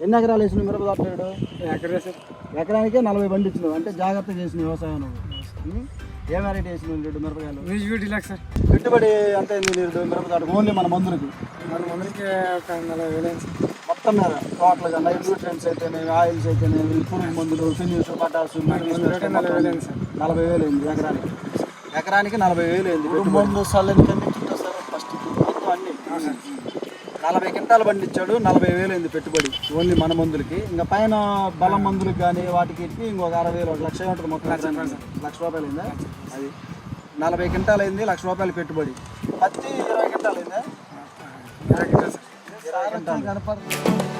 ఎన్ని ఎకరాలు వేసినావు మిరప తోటలేడు? ఎకరానికి 40 పండించినావు అంటే జాగ్రత్త చేసిన వ్యవసాయం నువ్వు. ఏ వెరైటీ వేసినావు నీడు మిరపకాయలు? సార్ పెట్టుబడి ఎంత అయింది నీడు మిరప తోటకు ఓన్లీ మన మందులకి? మన మందులకి ఒక 40,000 అయింది సార్. మొత్తం మీద టోటల్గా న్యూట్రియన్స్ అయితేనేవి, ఆయిల్స్ అయితేనేవి, పురుగు మందులు, ఫినిష్, పటాసు 40,000 అయింది సార్. 40,000 అయింది ఎకరానికి 40,000 అయింది. పురుగు మందు సల్లని కన్నీ సార్ ఫస్ట్ అన్ని 40 క్వింటాలు పండించాడు. 40,000 అయింది పెట్టుబడి ఓన్లీ మన మందులకి. ఇంకా పైన బలం మందులకు కానీ వాటికి ఇంకొక 60,000, 1,00,000 ఉంటుంది మొత్తం. ₹1,00,000 అయిందా? అది 40 క్వింటాలు అయింది, ₹1,00,000 పెట్టుబడి. పత్తి 20 క్వింటాలు అయిందా? 20 క్వింటాలు సార్. 20 క్వింటాలు కనపడుతుంది.